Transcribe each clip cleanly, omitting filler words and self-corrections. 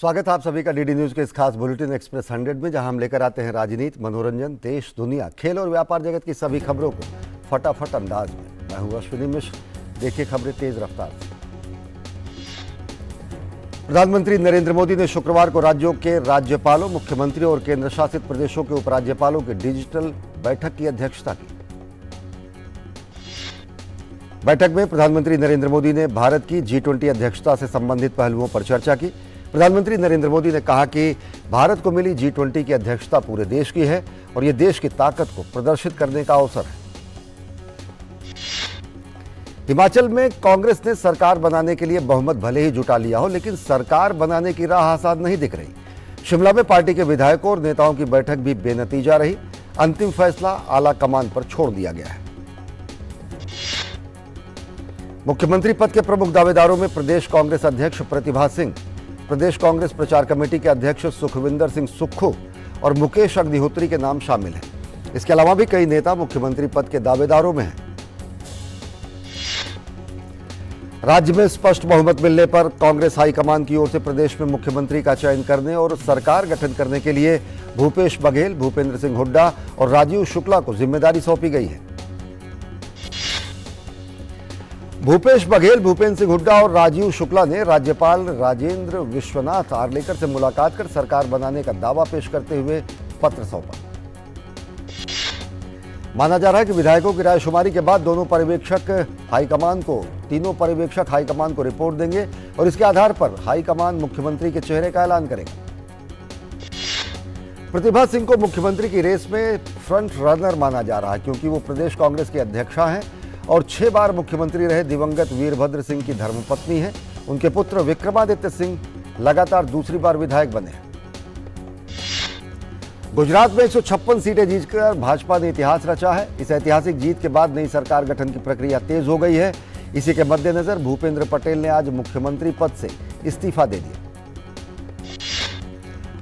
स्वागत है आप सभी का डीडी न्यूज के इस खास बुलेटिन एक्सप्रेस 100 में, जहां हम लेकर आते हैं राजनीति, मनोरंजन, देश, दुनिया, खेल और व्यापार जगत की सभी खबरों को फटाफट अंदाज में। मैं हूं अश्विनी मिश्र। देखिए खबरें तेज रफ्तार से। प्रधानमंत्री नरेंद्र मोदी ने शुक्रवार को राज्यों के राज्यपालों, मुख्यमंत्रियों और केंद्र शासित प्रदेशों के उपराज्यपालों की डिजिटल बैठक की अध्यक्षता की। बैठक में प्रधानमंत्री नरेंद्र मोदी ने भारत की G20 अध्यक्षता से संबंधित पहलुओं पर चर्चा की। प्रधानमंत्री नरेंद्र मोदी ने कहा कि भारत को मिली G20 की अध्यक्षता पूरे देश की है और यह देश की ताकत को प्रदर्शित करने का अवसर है। हिमाचल में कांग्रेस ने सरकार बनाने के लिए बहुमत भले ही जुटा लिया हो, लेकिन सरकार बनाने की राह आसान नहीं दिख रही। शिमला में पार्टी के विधायकों और नेताओं की बैठक भी बेनतीजा रही। अंतिम फैसला आला कमान पर छोड़ दिया गया है। मुख्यमंत्री पद के प्रमुख दावेदारों में प्रदेश कांग्रेस अध्यक्ष प्रतिभा सिंह, प्रदेश कांग्रेस प्रचार कमेटी के अध्यक्ष सुखविंदर सिंह सुक्खू और मुकेश अग्निहोत्री के नाम शामिल हैं। इसके अलावा भी कई नेता मुख्यमंत्री पद के दावेदारों में हैं। राज्य में स्पष्ट बहुमत मिलने पर कांग्रेस हाईकमान की ओर से प्रदेश में मुख्यमंत्री का चयन करने और सरकार गठन करने के लिए भूपेश बघेल, भूपेंद्र सिंह हुड्डा और राजीव शुक्ला को जिम्मेदारी सौंपी गई है। भूपेश बघेल, भूपेंद्र सिंह हुड्डा और राजीव शुक्ला ने राज्यपाल राजेंद्र विश्वनाथ आर्लेकर से मुलाकात कर सरकार बनाने का दावा पेश करते हुए पत्र सौंपा। माना जा रहा है कि विधायकों की रायशुमारी के बाद तीनों पर्यवेक्षक हाईकमान को रिपोर्ट देंगे और इसके आधार पर हाईकमान मुख्यमंत्री के चेहरे का ऐलान करेगा। प्रतिभा सिंह को मुख्यमंत्री की रेस में फ्रंट रनर माना जा रहा है, क्योंकि वो प्रदेश कांग्रेस की अध्यक्षा हैं और 6 बार मुख्यमंत्री रहे दिवंगत वीरभद्र सिंह की धर्मपत्नी हैं। उनके पुत्र विक्रमादित्य सिंह लगातार दूसरी बार विधायक बने हैं। गुजरात में 156 सीटें जीतकर भाजपा ने इतिहास रचा है। इस ऐतिहासिक जीत के बाद नई सरकार गठन की प्रक्रिया तेज हो गई है। इसी के मद्देनजर भूपेंद्र पटेल ने आज मुख्यमंत्री पद से इस्तीफा दे दिया।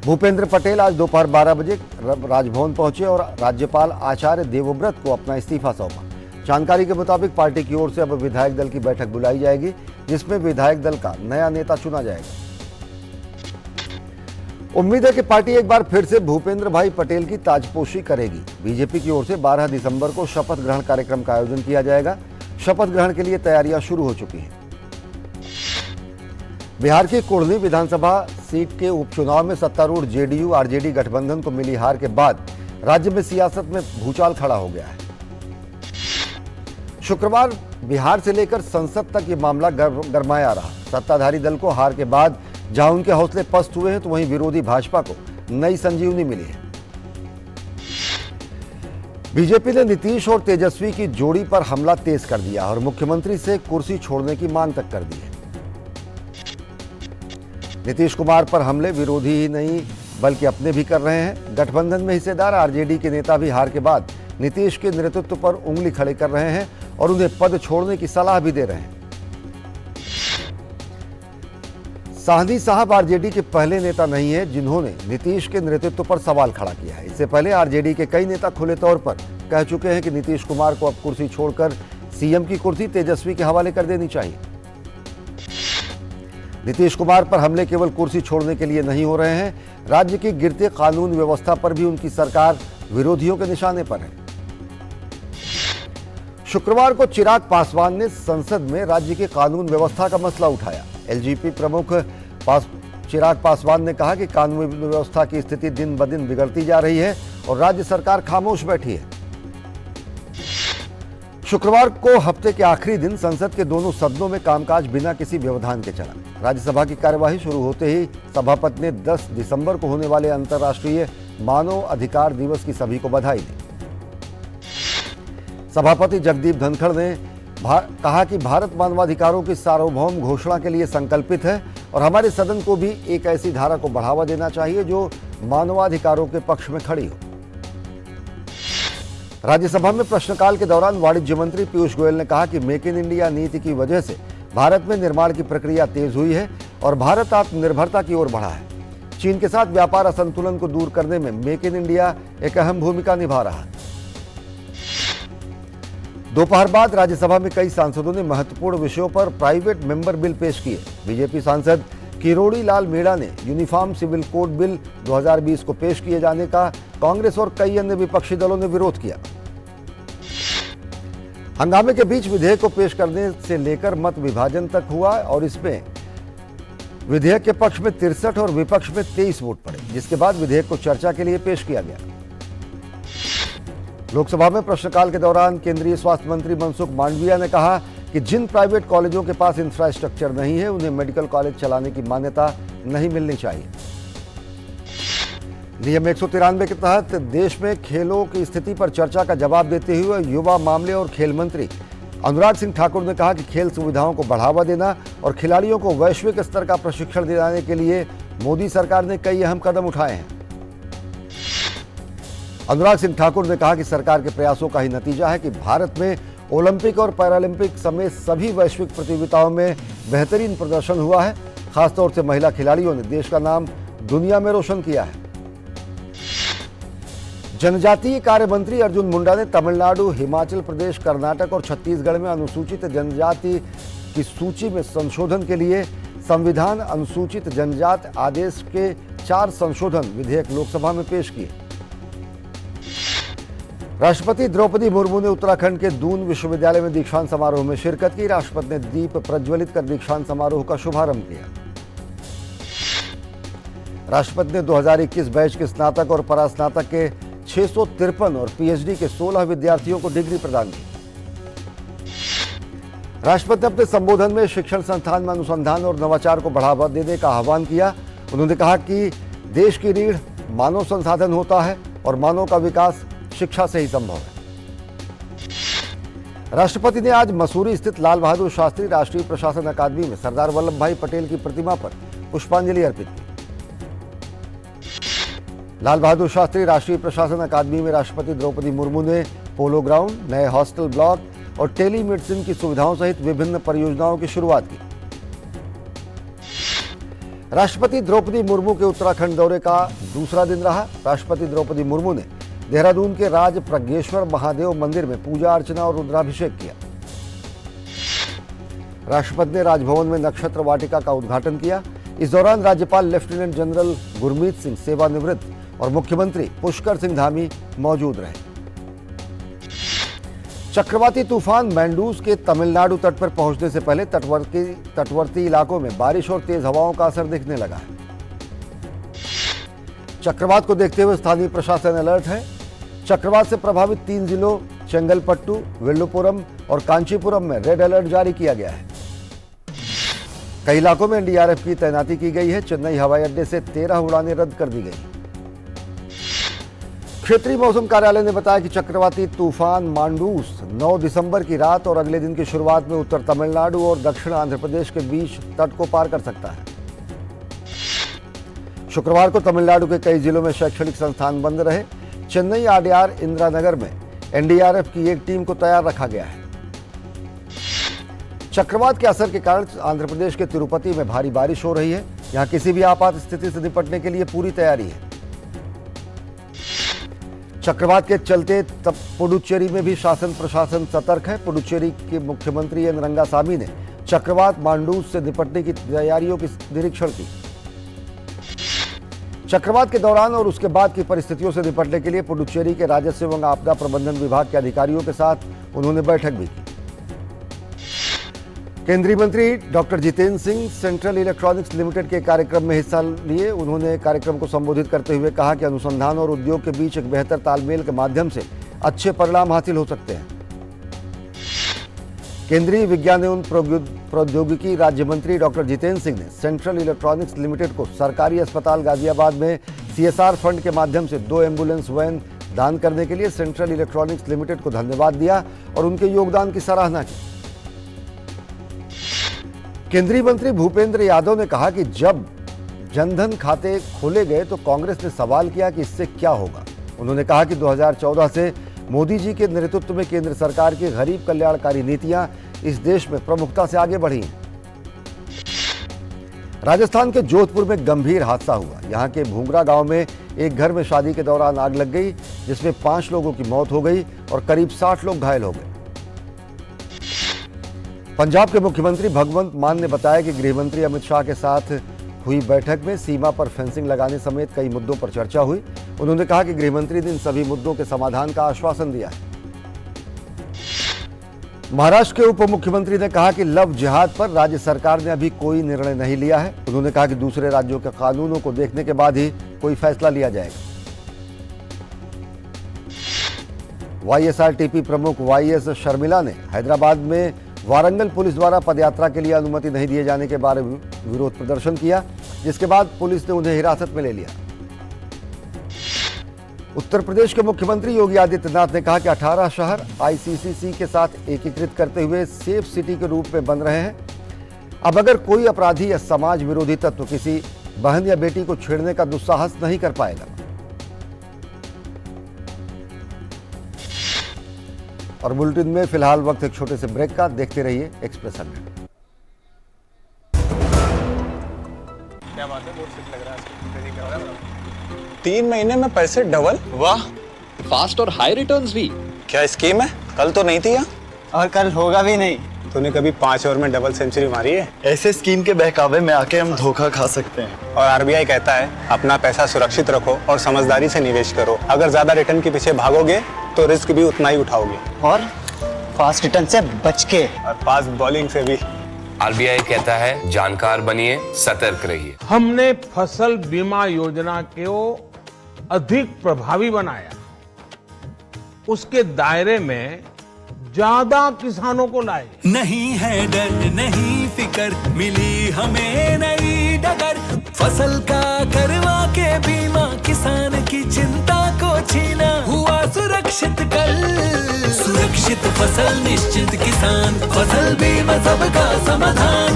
भूपेंद्र पटेल आज दोपहर 12 बजे राजभवन पहुंचे और राज्यपाल आचार्य देवव्रत को अपना इस्तीफा सौंपा। जानकारी के मुताबिक पार्टी की ओर से अब विधायक दल की बैठक बुलाई जाएगी, जिसमें विधायक दल का नया नेता चुना जाएगा। उम्मीद है कि पार्टी एक बार फिर से भूपेंद्र भाई पटेल की ताजपोशी करेगी। बीजेपी की ओर से 12 दिसंबर को शपथ ग्रहण कार्यक्रम का आयोजन किया जाएगा। शपथ ग्रहण के लिए तैयारियां शुरू हो चुकी हैं। बिहार की कुढ़नी विधानसभा सीट के उपचुनाव में सत्तारूढ़ जेडीयू आरजेडी गठबंधन को मिली हार के बाद राज्य में सियासत में भूचाल खड़ा हो गया है। शुक्रवार बिहार से लेकर संसद तक ये मामला गरमाया रहा। सत्ताधारी दल को हार के बाद जहां उनके हौसले पस्त हुए हैं, तो वहीं विरोधी भाजपा को नई संजीवनी मिली है। बीजेपी ने नीतीश और तेजस्वी की जोड़ी पर हमला तेज कर दिया और मुख्यमंत्री से कुर्सी छोड़ने की मांग तक कर दी है। नीतीश कुमार पर हमले विरोधी ही नहीं बल्कि अपने भी कर रहे हैं। गठबंधन में हिस्सेदार आरजेडी के नेता भी हार के बाद नीतीश के नेतृत्व पर उंगली खड़े कर रहे हैं और उन्हें पद छोड़ने की सलाह भी दे रहे हैं। साहनी साहब आरजेडी के पहले नेता नहीं है जिन्होंने नीतीश के नेतृत्व पर सवाल खड़ा किया है। इससे पहले आरजेडी के कई नेता खुले तौर पर कह चुके हैं कि नीतीश कुमार को अब कुर्सी छोड़कर सीएम की कुर्सी तेजस्वी के हवाले कर देनी चाहिए। नीतीश कुमार पर हमले केवल कुर्सी छोड़ने के लिए नहीं हो रहे हैं, राज्य की गिरते कानून व्यवस्था पर भी उनकी सरकार विरोधियों के निशाने पर है। शुक्रवार को चिराग पासवान ने संसद में राज्य की कानून व्यवस्था का मसला उठाया। एलजेपी प्रमुख चिराग पासवान ने कहा कि कानून व्यवस्था की स्थिति दिन ब दिन बिगड़ती जा रही है और राज्य सरकार खामोश बैठी है। शुक्रवार को हफ्ते के आखिरी दिन संसद के दोनों सदनों में कामकाज बिना किसी व्यवधान के चला। राज्यसभा की कार्यवाही शुरू होते ही सभापति ने 10 दिसंबर को होने वाले अंतर्राष्ट्रीय मानव अधिकार दिवस की सभी को बधाई दी। सभापति जगदीप धनखड़ ने कहा कि भारत मानवाधिकारों की सार्वभौम घोषणा के लिए संकल्पित है और हमारे सदन को भी एक ऐसी धारा को बढ़ावा देना चाहिए जो मानवाधिकारों के पक्ष में खड़ी हो। राज्यसभा में प्रश्नकाल के दौरान वाणिज्य मंत्री पीयूष गोयल ने कहा कि मेक इन इंडिया नीति की वजह से भारत में निर्माण की प्रक्रिया तेज हुई है और भारत आत्मनिर्भरता की ओर बढ़ा है। चीन के साथ व्यापार असंतुलन को दूर करने में मेक इन इंडिया एक अहम भूमिका निभा रहा है। दोपहर बाद राज्यसभा में कई सांसदों ने महत्वपूर्ण विषयों पर प्राइवेट मेंबर बिल पेश किए। बीजेपी सांसद किरोड़ी लाल मीणा ने यूनिफॉर्म सिविल कोड बिल 2020 को पेश किए जाने का कांग्रेस और कई अन्य विपक्षी दलों ने विरोध किया। हंगामे के बीच विधेयक को पेश करने से लेकर मत विभाजन तक हुआ और इसमें विधेयक के पक्ष में 63 और विपक्ष में 23 वोट पड़े, जिसके बाद विधेयक को चर्चा के लिए पेश किया गया। लोकसभा में प्रश्नकाल के दौरान केंद्रीय स्वास्थ्य मंत्री मनसुख मांडविया ने कहा कि जिन प्राइवेट कॉलेजों के पास इंफ्रास्ट्रक्चर नहीं है उन्हें मेडिकल कॉलेज चलाने की मान्यता नहीं मिलनी चाहिए। नियम 193 के तहत देश में खेलों की स्थिति पर चर्चा का जवाब देते हुए युवा मामले और खेल मंत्री अनुराग सिंह ठाकुर ने कहा कि खेल सुविधाओं को बढ़ावा देना और खिलाड़ियों को वैश्विक स्तर का प्रशिक्षण दिलाने के लिए मोदी सरकार ने कई अहम कदम उठाए हैं। अनुराग सिंह ठाकुर ने कहा कि सरकार के प्रयासों का ही नतीजा है कि भारत में ओलंपिक और पैरालंपिक समेत सभी वैश्विक प्रतियोगिताओं में बेहतरीन प्रदर्शन हुआ है। खासतौर से महिला खिलाड़ियों ने देश का नाम दुनिया में रोशन किया है। जनजातीय कार्य मंत्री अर्जुन मुंडा ने तमिलनाडु, हिमाचल प्रदेश, कर्नाटक और छत्तीसगढ़ में अनुसूचित जनजाति की सूची में संशोधन के लिए संविधान अनुसूचित जनजाति आदेश के 4 संशोधन विधेयक लोकसभा में पेश किए। राष्ट्रपति द्रौपदी मुर्मू ने उत्तराखंड के दून विश्वविद्यालय में दीक्षांत समारोह में शिरकत की। राष्ट्रपति ने दीप प्रज्वलित कर दीक्षांत समारोह का शुभारंभ किया। राष्ट्रपति ने 2021 बैच के स्नातक और परास्नातक के 653 और पीएचडी के 16 विद्यार्थियों को डिग्री प्रदान की। राष्ट्रपति ने अपने संबोधन में शिक्षण संस्थान में अनुसंधान और नवाचार को बढ़ावा देने का आह्वान किया। उन्होंने कहा कि देश की रीढ़ मानव संसाधन होता है और मानव का विकास शिक्षा से ही संभव है। राष्ट्रपति ने आज मसूरी स्थित लाल बहादुर शास्त्री राष्ट्रीय प्रशासन अकादमी में सरदार वल्लभ भाई पटेल की प्रतिमा पर पुष्पांजलि अर्पित की। लाल बहादुर शास्त्री राष्ट्रीय प्रशासन अकादमी में राष्ट्रपति द्रौपदी मुर्मू ने पोलो ग्राउंड, नए हॉस्टल ब्लॉक और टेली मेडिसिन की सुविधाओं सहित विभिन्न परियोजनाओं की शुरुआत की। राष्ट्रपति द्रौपदी मुर्मू के उत्तराखंड दौरे का दूसरा दिन रहा। राष्ट्रपति द्रौपदी मुर्मू ने देहरादून के राज प्रज्ञेश्वर महादेव मंदिर में पूजा अर्चना और रुद्राभिषेक किया। राष्ट्रपति ने राजभवन में नक्षत्र वाटिका का उद्घाटन किया। इस दौरान राज्यपाल लेफ्टिनेंट जनरल गुरमीत सिंह सेवानिवृत्त और मुख्यमंत्री पुष्कर सिंह धामी मौजूद रहे। चक्रवाती तूफान मैंडूज के तमिलनाडु तट पर पहुंचने से पहले तटवर्ती इलाकों में बारिश और तेज हवाओं का असर दिखने लगा है। चक्रवात को देखते हुए स्थानीय प्रशासन अलर्ट है। चक्रवात से प्रभावित 3 जिलों चेंगलपट्टू, विल्लुपुरम और कांचीपुरम में रेड अलर्ट जारी किया गया है। कई इलाकों में एनडीआरएफ की तैनाती की गई है। चेन्नई हवाई अड्डे से 13 उड़ानें रद्द कर दी गई। क्षेत्रीय मौसम कार्यालय ने बताया कि चक्रवाती तूफान मांडूस 9 दिसंबर की रात और अगले दिन की शुरुआत में उत्तर तमिलनाडु और दक्षिण आंध्र प्रदेश के बीच तट को पार कर सकता है। शुक्रवार को तमिलनाडु के कई जिलों में शैक्षणिक संस्थान बंद रहे। चेन्नई, आडयार, इंदिरानगर में एनडीआरएफ की एक टीम को तैयार रखा गया है। चक्रवात के असर के कारण आंध्र प्रदेश के तिरुपति में भारी बारिश हो रही है। यहां किसी भी आपात स्थिति से निपटने के लिए पूरी तैयारी है। चक्रवात के चलते तब पुडुचेरी में भी शासन प्रशासन सतर्क है। पुडुचेरी के मुख्यमंत्री एन रंगासामी ने चक्रवात मांडूस से निपटने की तैयारियों की निरीक्षण की। चक्रवात के दौरान और उसके बाद की परिस्थितियों से निपटने के लिए पुडुचेरी के राजस्व एवं आपदा प्रबंधन विभाग के अधिकारियों के साथ उन्होंने बैठक भी की। केंद्रीय मंत्री doctor Jitendra Singh central electronics limited के कार्यक्रम में हिस्सा लिए। उन्होंने कार्यक्रम को संबोधित करते हुए कहा कि अनुसंधान और उद्योग के बीच एक बेहतर तालमेल के माध्यम से अच्छे परिणाम हासिल हो सकते हैं। केंद्रीय विज्ञान एवं प्रौद्योगिकी राज्य मंत्री डॉक्टर जितेंद्र सिंह ने सेंट्रल इलेक्ट्रॉनिक्स लिमिटेड को सरकारी अस्पताल गाजियाबाद में सीएसआर फंड के माध्यम से 2 एम्बुलेंस वैन दान करने के लिए सेंट्रल इलेक्ट्रॉनिक्स लिमिटेड को धन्यवाद दिया और उनके योगदान की सराहना की। केंद्रीय मंत्री भूपेंद्र यादव ने कहा कि जब जनधन खाते खोले गए तो कांग्रेस ने सवाल किया कि इससे क्या होगा। उन्होंने कहा कि 2014 से मोदी जी के नेतृत्व में केंद्र सरकार की गरीब कल्याणकारी नीतियां इस देश में प्रमुखता से आगे बढ़ी हैं। राजस्थान के जोधपुर में गंभीर हादसा हुआ। यहां के भूंगरा गांव में एक घर में शादी के दौरान आग लग गई, जिसमें 5 लोगों की मौत हो गई और करीब 60 लोग घायल हो गए। पंजाब के मुख्यमंत्री भगवंत मान ने बताया कि गृह मंत्री अमित शाह के साथ हुई बैठक में सीमा पर फेंसिंग लगाने समेत कई मुद्दों पर चर्चा हुई। उन्होंने कहा कि गृहमंत्री ने इन सभी मुद्दों के समाधान का आश्वासन दिया है। महाराष्ट्र के उप मुख्यमंत्री ने कहा कि लव जिहाद पर राज्य सरकार ने अभी कोई निर्णय नहीं लिया है। उन्होंने कहा कि दूसरे राज्यों के कानूनों को देखने के बाद ही कोई फैसला लिया जाएगा। वाईएसआरटीपी प्रमुख वाईएस शर्मिला ने हैदराबाद में वारंगल पुलिस द्वारा पदयात्रा के लिए अनुमति नहीं दिए जाने के बारे में विरोध प्रदर्शन किया, जिसके बाद पुलिस ने उन्हें हिरासत में ले लिया। उत्तर प्रदेश के मुख्यमंत्री योगी आदित्यनाथ ने कहा कि 18 शहर आईसीसीसी के साथ एकीकृत करते हुए सेफ सिटी के रूप में बन रहे हैं। अब अगर कोई अपराधी या समाज विरोधी तत्व किसी बहन या बेटी को छेड़ने का दुस्साहस नहीं कर पाएगा। और बुलेटिन में फिलहाल वक्त एक छोटे से ब्रेक का। देखते रहिए एक्सप्रेस 100। क्या बात है, बहुत फिट लग रहा है। 3 महीने में पैसे डबल, वाह। फास्ट और हाई रिटर्न्स भी। क्या स्कीम है? कल तो नहीं थी यहाँ। और कल होगा भी नहीं। तूने कभी 5 ओवर में डबल सेंचुरी मारी है? ऐसे स्कीम के बहकावे में आके हम धोखा खा सकते हैं। और आरबीआई कहता है अपना पैसा सुरक्षित रखो और समझदारी से निवेश करो। अगर ज्यादा रिटर्न के पीछे भागोगे तो रिस्क भी उतना ही उठाओगे। और फास्ट रिटर्न से बच के, और फास्ट बॉलिंग से भी। आरबीआई कहता है जानकार बनिए, सतर्क रहिए। हमने फसल बीमा योजना को अधिक प्रभावी बनाया, उसके दायरे में ज्यादा किसानों को लाए। नहीं है डर नहीं फिकर, मिली हमें नई डगर। फसल का करवा के बीमा, किसान की चिंता को छीना। हुआ सुरक्षित कल, सुरक्षित फसल निश्चित किसान। फसल बीमा सबका समाधान।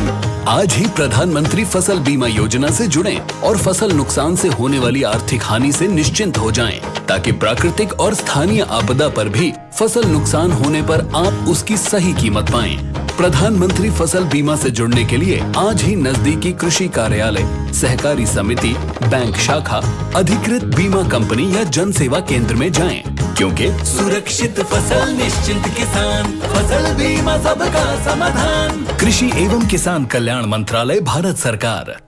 आज ही प्रधानमंत्री फसल बीमा योजना से जुड़ें और फसल नुकसान से होने वाली आर्थिक हानि से निश्चिंत हो जाएं, ताकि प्राकृतिक और स्थानीय आपदा पर भी फसल नुकसान होने पर आप उसकी सही कीमत पाएं। प्रधानमंत्री फसल बीमा से जुड़ने के लिए आज ही नजदीकी कृषि कार्यालय, सहकारी समिति, बैंक शाखा, अधिकृत बीमा कंपनी या जन सेवा केंद्र में जाएं, क्योंकि सुरक्षित फसल निश्चित किसान। फसल बीमा सबका समाधान। कृषि एवं किसान कल्याण मंत्रालय, भारत सरकार।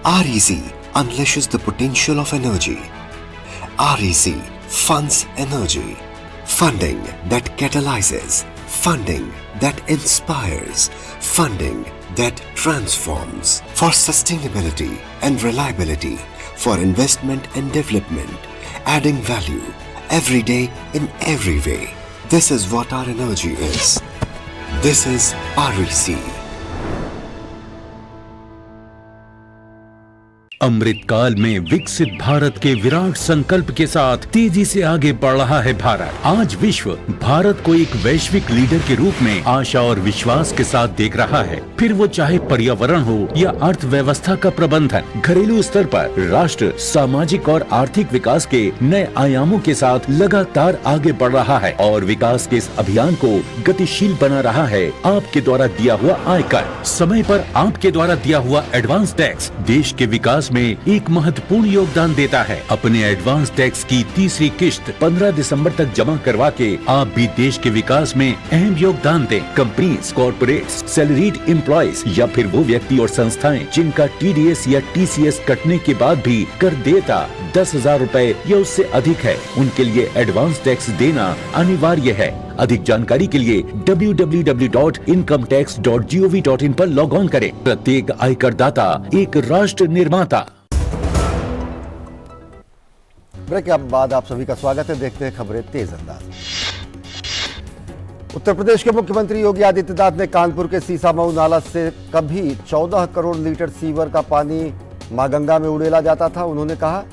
REC unleashes the potential of energy. REC funds energy. Funding that catalyzes. Funding that inspires. Funding that transforms. For sustainability and reliability. For investment and development. Adding value. Every day in every way. This is what our energy is. This is REC. अमृत काल में विकसित भारत के विराट संकल्प के साथ तेजी से आगे बढ़ रहा है भारत। आज विश्व भारत को एक वैश्विक लीडर के रूप में आशा और विश्वास के साथ देख रहा है। फिर वो चाहे पर्यावरण हो या अर्थव्यवस्था का प्रबंधन, घरेलू स्तर पर राष्ट्र सामाजिक और आर्थिक विकास के नए आयामों के साथ लगातार आगे बढ़ रहा है और विकास के इस अभियान को गतिशील बना रहा है। आपके द्वारा दिया हुआ आयकर, समय पर आपके द्वारा दिया हुआ एडवांस टैक्स देश के विकास में एक महत्वपूर्ण योगदान देता है। अपने एडवांस टैक्स की तीसरी किश्त 15 दिसंबर तक जमा करवा के आप भी देश के विकास में अहम योगदान दें। कंपनीज, कॉर्पोरेट्स, सैलरीड एम्प्लॉयज या फिर वो व्यक्ति और संस्थाएं जिनका TDS या TCS कटने के बाद भी कर देयता 10,000 रुपए या उससे अधिक है, उनके लिए एडवांस टैक्स देना अनिवार्य है। अधिक जानकारी के लिए www.incometax.gov.in पर लॉग ऑन करें। प्रत्येक आयकर दाता एक राष्ट्र निर्माता। ब्रेक के बाद आप सभी का स्वागत है। देखते हैं खबरें तेज अंदाज। उत्तर प्रदेश के मुख्यमंत्री योगी आदित्यनाथ ने कानपुर के सीसामऊ नाला से कभी 14 करोड़ लीटर सीवर का पानी मां गंगा में उड़ेला जाता था। उन्होंने कहा,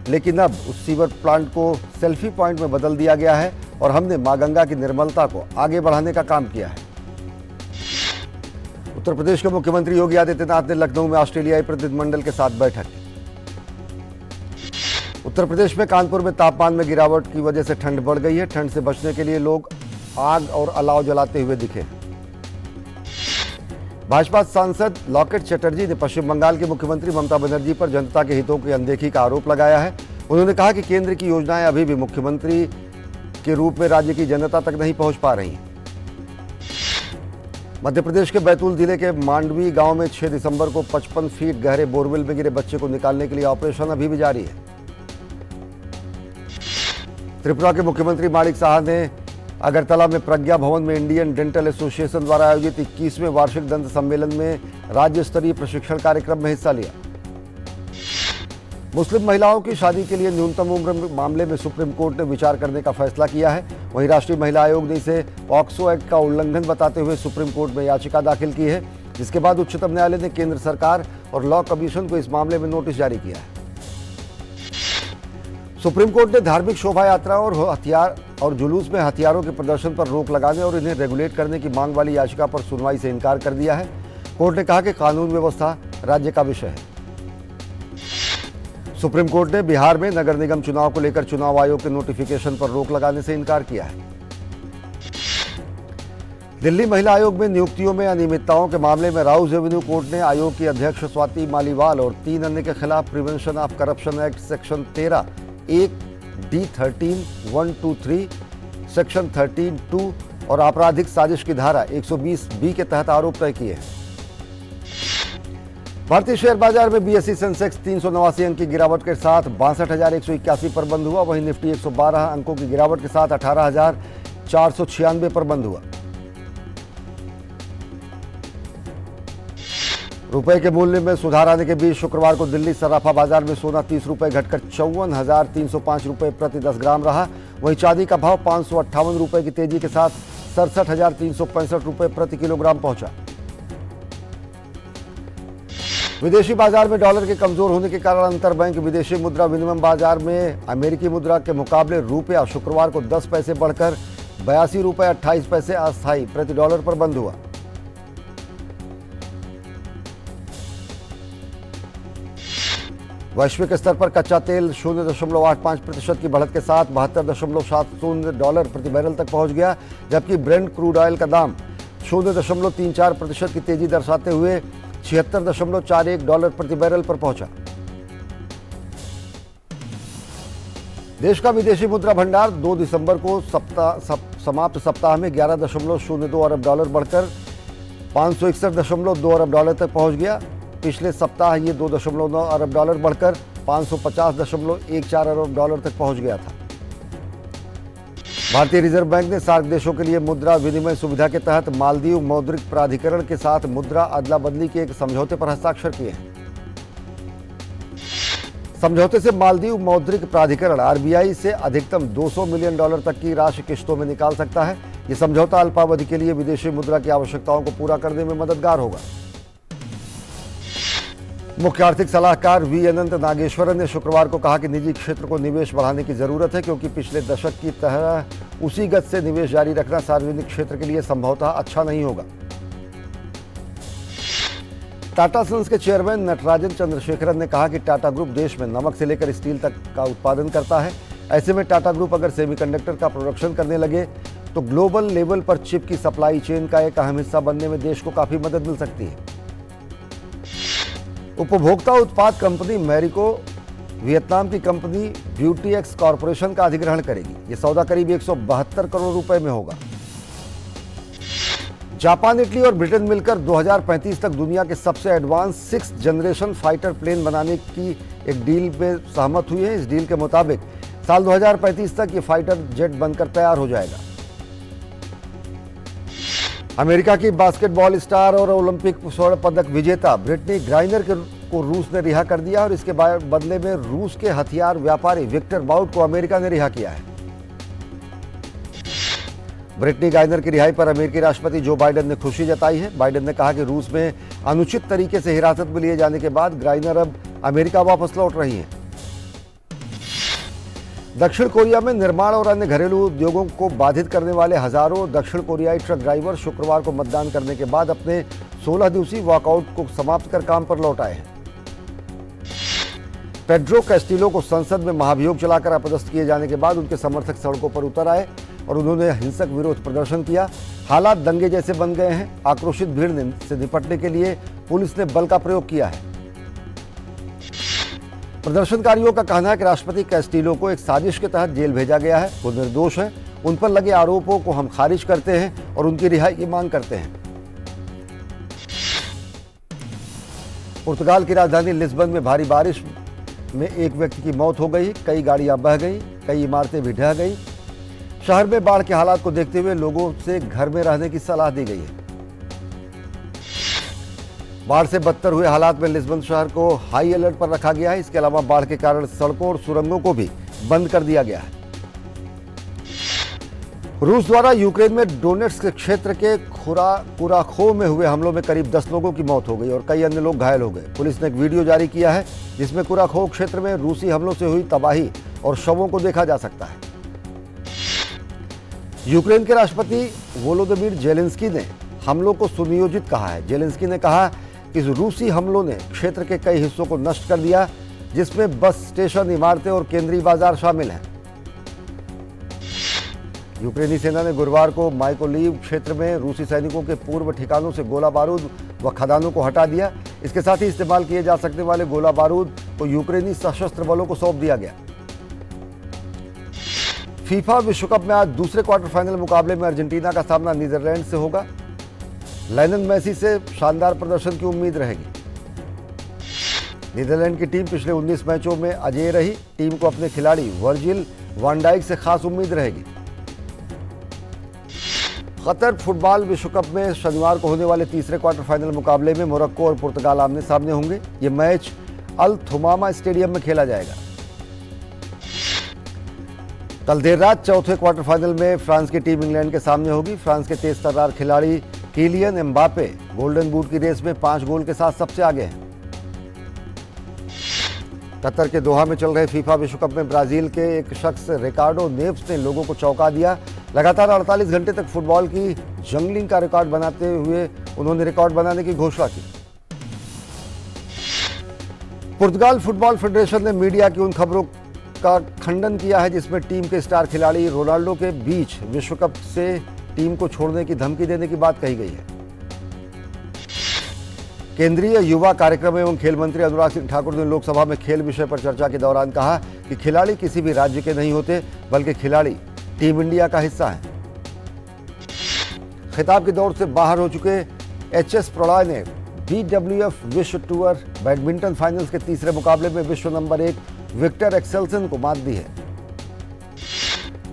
लेकिन अब उस सीवर प्लांट को सेल्फी पॉइंट में बदल दिया गया है और हमने मां गंगा की निर्मलता को आगे बढ़ाने का काम किया है। उत्तर प्रदेश के मुख्यमंत्री योगी आदित्यनाथ ने लखनऊ में ऑस्ट्रेलियाई प्रतिनिधिमंडल के साथ बैठक की। उत्तर प्रदेश में कानपुर में तापमान में गिरावट की वजह से ठंड बढ़ गई है। ठंड से बचने के लिए लोग आग और अलाव जलाते हुए दिखे। भाजपा सांसद लॉकेट चटर्जी ने पश्चिम बंगाल के मुख्यमंत्री ममता बनर्जी पर जनता के हितों की अनदेखी का आरोप लगाया है। उन्होंने कहा कि केंद्र की योजनाएं अभी भी मुख्यमंत्री के रूप में राज्य की जनता तक नहीं पहुंच पा रही। मध्य प्रदेश के बैतूल जिले के मांडवी गांव में 6 दिसंबर को 55 फीट गहरे बोरवेल में गिरे बच्चे को निकालने के लिए ऑपरेशन अभी भी जारी है। त्रिपुरा के मुख्यमंत्री माणिक साहा ने अगरतला में प्रज्ञा भवन में इंडियन डेंटल एसोसिएशन द्वारा आयोजित 21वें वार्षिक दंत सम्मेलन में राज्य स्तरीय प्रशिक्षण कार्यक्रम में हिस्सा लिया। मुस्लिम महिलाओं की शादी के लिए न्यूनतम उम्र मामले में सुप्रीम कोर्ट ने विचार करने का फैसला किया है। वहीं राष्ट्रीय महिला आयोग ने इसे पॉक्सो एक्ट का उल्लंघन बताते हुए सुप्रीम कोर्ट में याचिका दाखिल की है, जिसके बाद उच्चतम न्यायालय ने केंद्र सरकार और लॉ कमीशन को इस मामले में नोटिस जारी किया है। सुप्रीम कोर्ट ने धार्मिक शोभा यात्रा और जुलूस में हथियारों के प्रदर्शन पर रोक लगाने और इन्हें रेगुलेट करने की मांग वाली याचिका पर सुनवाई से इनकार कर दिया है। कोर्ट ने कहा कि कानून व्यवस्था राज्य का विषय है। सुप्रीम कोर्ट ने बिहार में नगर निगम चुनाव को लेकर चुनाव आयोग के नोटिफिकेशन पर रोक लगाने से इनकार किया है। दिल्ली महिला आयोग में नियुक्तियों में अनियमितताओं के मामले में राउज एवेन्यू कोर्ट ने आयोग की अध्यक्ष स्वाति मालीवाल और 3 अन्य के खिलाफ prevention of corruption act section 13 D13(1)(2)(3), section 13(2) और आपराधिक साजिश की धारा 120(b) के तहत आरोप तय किए हैं। भारतीय शेयर बाजार में बीएसई सेंसेक्स 389 अंक की गिरावट के साथ 62,181 पर बंद हुआ। वहीं निफ्टी 112 अंकों की गिरावट के साथ 18,496 पर बंद हुआ। रुपए के मूल्य में सुधार आने के बीच शुक्रवार को दिल्ली सराफा बाजार में सोना 30 रुपए घटकर 54,305 रुपए प्रति 10 ग्राम रहा। वहीं चांदी का भाव 558 रुपए की तेजी के साथ 67,365 रुपए प्रति किलोग्राम पहुंचा। विदेशी बाजार में डॉलर के कमजोर होने के कारण अंतरबैंक विदेशी मुद्रा विनिमय बाजार में अमेरिकी मुद्रा के मुकाबले रुपया शुक्रवार को 10 पैसे बढ़कर 82 रुपए 28 पैसे अस्थायी प्रति डॉलर पर बंद हुआ। वैश्विक स्तर पर कच्चा तेल 0.85% की बढ़त के साथ $72.70 प्रति बैरल तक पहुंच गया, जबकि ब्रेंट क्रूड ऑयल का दाम 0.34% की तेजी दर्शाते हुए $76.41 प्रति बैरल पर पहुंचा। देश का विदेशी मुद्रा भंडार 2 दिसंबर को समाप्त सप्ताह में $11.02 अरब बढ़कर $561.2 अरब तक पहुंच गया। पिछले सप्ताह ये $2.9 अरब बढ़कर $550.14 अरब तक पहुंच गया था। भारतीय रिजर्व बैंक ने सार्क देशों के लिए मुद्रा विनिमय सुविधा के तहत मालदीव मौद्रिक प्राधिकरण के साथ मुद्रा अदला बदली के एक समझौते पर हस्ताक्षर किए हैं। समझौते से मालदीव मौद्रिक प्राधिकरण आरबीआई से अधिकतम $200 मिलियन तक की राशि किश्तों में निकाल सकता है। यह समझौता अल्पावधि के लिए विदेशी मुद्रा की आवश्यकताओं को पूरा करने में मददगार होगा। मुख्य आर्थिक सलाहकार वी अनंत नागेश्वरन ने शुक्रवार को कहा कि निजी क्षेत्र को निवेश बढ़ाने की जरूरत है, क्योंकि पिछले दशक की तरह उसी गति से निवेश जारी रखना सार्वजनिक क्षेत्र के लिए संभवतः अच्छा नहीं होगा। टाटा सन्स के चेयरमैन नटराजन चंद्रशेखरन ने कहा कि टाटा ग्रुप देश में नमक से लेकर स्टील तक का उत्पादन करता है। ऐसे में टाटा ग्रुप अगर सेमीकंडक्टर का प्रोडक्शन करने लगे तो ग्लोबल लेवल पर चिप की सप्लाई चेन का एक अहम हिस्सा बनने में देश को काफी मदद मिल सकती है। उपभोक्ता उत्पाद कंपनी मैरिको वियतनाम की कंपनी ब्यूटीएक्स कॉरपोरेशन का अधिग्रहण करेगी। यह सौदा करीब 172 करोड़ रुपए में होगा। जापान, इटली और ब्रिटेन मिलकर 2035 तक दुनिया के सबसे advance 6th generation fighter plane बनाने की एक डील में सहमत हुई है। इस डील के मुताबिक साल 2035 तक ये फाइटर जेट बनकर तैयार हो जाएगा। अमेरिका की बास्केटबॉल स्टार और ओलंपिक स्वर्ण पदक विजेता ब्रिटनी ग्राइनर को रूस ने रिहा कर दिया और इसके बदले में रूस के हथियार व्यापारी विक्टर बाउट को अमेरिका ने रिहा किया है। ब्रिटनी ग्राइनर की रिहाई पर अमेरिकी राष्ट्रपति जो बाइडेन ने खुशी जताई है। बाइडेन ने कहा कि रूस में अनुचित तरीके से हिरासत में लिए जाने के बाद ग्राइनर अब अमेरिका वापस लौट रही हैं। दक्षिण कोरिया में निर्माण और अन्य घरेलू उद्योगों को बाधित करने वाले हजारों दक्षिण कोरियाई ट्रक ड्राइवर शुक्रवार को मतदान करने के बाद अपने 16 दिवसीय वॉकआउट को समाप्त कर काम पर लौट आए हैं। पेड्रो कैस्टिलो को संसद में महाभियोग चलाकर अपदस्थ किए जाने के बाद उनके समर्थक सड़कों पर उतर आए और उन्होंने हिंसक विरोध प्रदर्शन किया। हालात दंगे जैसे बन गए हैं। आक्रोशित भीड़ से निपटने के लिए पुलिस ने बल का प्रयोग किया है। प्रदर्शनकारियों का कहना है कि राष्ट्रपति कैस्टिलो को एक साजिश के तहत जेल भेजा गया है। वो निर्दोष हैं। उन पर लगे आरोपों को हम खारिज करते हैं और उनकी रिहाई की मांग करते हैं। पुर्तगाल की राजधानी लिस्बन में भारी बारिश में एक व्यक्ति की मौत हो गई, कई गाड़ियां बह गई, कई इमारतें भी ढह गई। शहर में बाढ़ के हालात को देखते हुए लोगों से घर में रहने की सलाह दी गई है। बाढ़ से बदतर हुए हालात में लिस्बन शहर को हाई अलर्ट पर रखा गया है। इसके अलावा बाढ़ के कारण सड़कों और सुरंगों को भी बंद कर दिया गया है। रूस द्वारा यूक्रेन में डोनेट्स्क क्षेत्र के कुराखोव में हुए हमलों में करीब 10 लोगों की मौत हो गई और कई अन्य लोग घायल हो गए। पुलिस ने एक वीडियो जारी किया है जिसमें कुराखोव क्षेत्र में रूसी हमलों से हुई तबाही और शवों को देखा जा सकता है। यूक्रेन के राष्ट्रपति वोलोदिमीर जेलेंस्की ने हमलों को सुनियोजित कहा है। जेलेंस्की ने कहा कि रूसी हमलों ने क्षेत्र के कई हिस्सों को नष्ट कर दिया, जिसमें बस स्टेशन, इमारतें और केंद्रीय बाजार शामिल हैं। यूक्रेनी सेना ने गुरुवार को माइकोलीव क्षेत्र में रूसी सैनिकों के पूर्व ठिकानों से गोला बारूद व खदानों को हटा दिया। इसके साथ ही इस्तेमाल किए जा सकने वाले गोला बारूद को यूक्रेनी सशस्त्र बलों को सौंप दिया गया। फीफा विश्व कप में आज दूसरे क्वार्टर फाइनल मुकाबले में अर्जेंटीना का सामना नीदरलैंड से होगा। लायनल मेसी से शानदार प्रदर्शन की उम्मीद रहेगी। नीदरलैंड की टीम पिछले 19 मैचों में अजेय रही। टीम को अपने खिलाड़ी वर्जिल वान डाइक से खास उम्मीद रहेगी। कतर फुटबॉल विश्व कप में शनिवार को होने वाले तीसरे क्वार्टर फाइनल मुकाबले में मोरक्को और पुर्तगाल आमने सामने होंगे। ये मैच अल थुमामा स्टेडियम में खेला जाएगा। कल देर रात चौथे क्वार्टर फाइनल में फ्रांस की टीम इंग्लैंड के सामने होगी। फ्रांस के तेज तर्रार खिलाड़ी किलियन एम्बापे गोल्डन बूट की रेस में 5 गोल के साथ सबसे आगे हैं। कतर के दोहा में चल रहे फीफा विश्व कप में ब्राजील के एक शख्स रिकार्डो नेव्स ने लोगों को चौंका दिया। लगातार 48 घंटे तक फुटबॉल की जंगलिंग का रिकॉर्ड बनाते हुए उन्होंने रिकॉर्ड बनाने की घोषणा की। पुर्तगाल फुटबॉल फेडरेशन ने मीडिया की उन खबरों का खंडन किया है जिसमें टीम के स्टार खिलाड़ी रोनाल्डो के बीच विश्व कप से टीम को छोड़ने की धमकी देने की बात कही गई है। केंद्रीय युवा कार्यक्रम एवं खेल मंत्री अनुराग सिंह ठाकुर ने लोकसभा में खेल विषय पर चर्चा के दौरान कहा कि खिलाड़ी किसी भी राज्य के नहीं होते, बल्कि खिलाड़ी टीम इंडिया का हिस्सा है। खिताब की दौड़ से बाहर हो चुके एचएस प्रणॉय ने बीडब्ल्यूएफ विश्व टूर बैडमिंटन फाइनल्स के तीसरे मुकाबले में विश्व नंबर 1 विक्टर एक्सेल्सन को मात दी है।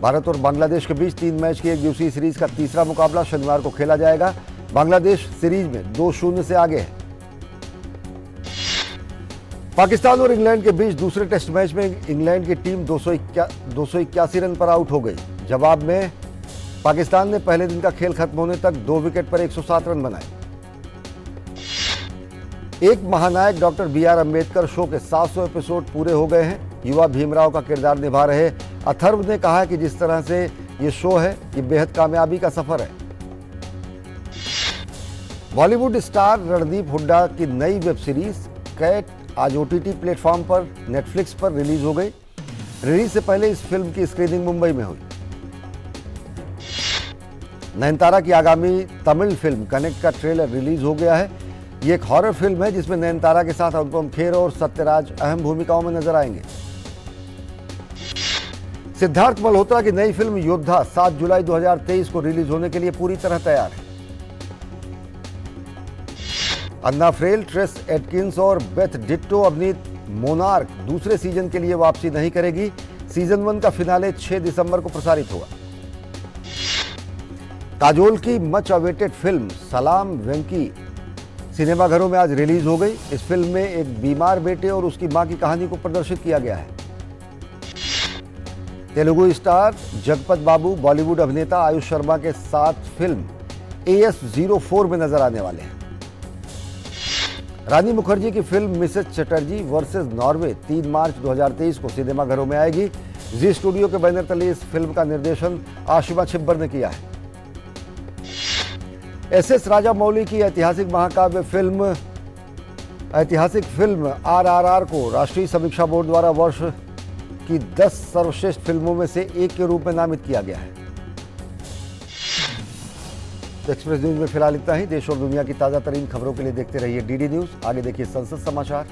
भारत और बांग्लादेश के बीच 3 मैच की एक दिवसीय सीरीज का तीसरा मुकाबला शनिवार को खेला जाएगा। बांग्लादेश सीरीज में 2-0 से आगे है। पाकिस्तान और इंग्लैंड के बीच दूसरे टेस्ट मैच में इंग्लैंड की टीम 281 रन पर आउट हो गई। जवाब में पाकिस्तान ने पहले दिन का खेल खत्म होने तक 2 विकेट पर 107 रन बनाए। एक महानायक डॉक्टर BR अम्बेडकर शो के 700 एपिसोड पूरे हो गए हैं। युवा भीमराव का किरदार निभा रहे अथर्व ने कहा कि जिस तरह से ये शो है, ये बेहद कामयाबी का सफर है। बॉलीवुड स्टार रणदीप हुड्डा की नई वेब सीरीज कैट आज OTT प्लेटफॉर्म पर नेटफ्लिक्स पर रिलीज हो गई। रिलीज से पहले इस फिल्म की स्क्रीनिंग मुंबई में हुई। नयनतारा की आगामी तमिल फिल्म कनेक्ट का ट्रेलर रिलीज हो गया है। ये एक हॉरर फिल्म है जिसमें नयनतारा के साथ अनुपम खेर और सत्यराज अहम भूमिकाओं में नजर आएंगे। सिद्धार्थ मल्होत्रा की नई फिल्म योद्धा 7 जुलाई 2023 को रिलीज होने के लिए पूरी तरह तैयार है। अन्ना फ्रेल, ट्रेस एटकिंस और बेथ डिट्टो अभिनीत मोनार्क दूसरे सीजन के लिए वापसी नहीं करेगी। सीजन 1 का फिनाले 6 दिसंबर को प्रसारित होगा। काजोल की मच अवेटेड फिल्म सलाम वेंकी सिनेमाघरों में आज रिलीज हो गई। इस फिल्म में एक बीमार बेटे और उसकी मां की कहानी को प्रदर्शित किया गया है। तेलुगु स्टार जगपत बाबू बॉलीवुड अभिनेता आयुष शर्मा के साथ फिल्म AS04 में नजर आने वाले हैं। रानी मुखर्जी की film Mrs Chatterjee versus Norway 3 मार्च 2023 को सिनेमाघरों में आएगी। जी स्टूडियो के बैनर तले इस फिल्म का निर्देशन आशिमा छिब्बर ने किया है। SS राजामौली की ऐतिहासिक महाकाव्य फिल्म RRR को राष्ट्रीय समीक्षा बोर्ड द्वारा वर्ष की 10 सर्वश्रेष्ठ फिल्मों में से एक के रूप में नामित किया गया है। एक्सप्रेस न्यूज में फिलहाल इतना ही। देश और दुनिया की ताजा तरीन खबरों के लिए देखते रहिए DD न्यूज। आगे देखिए संसद समाचार।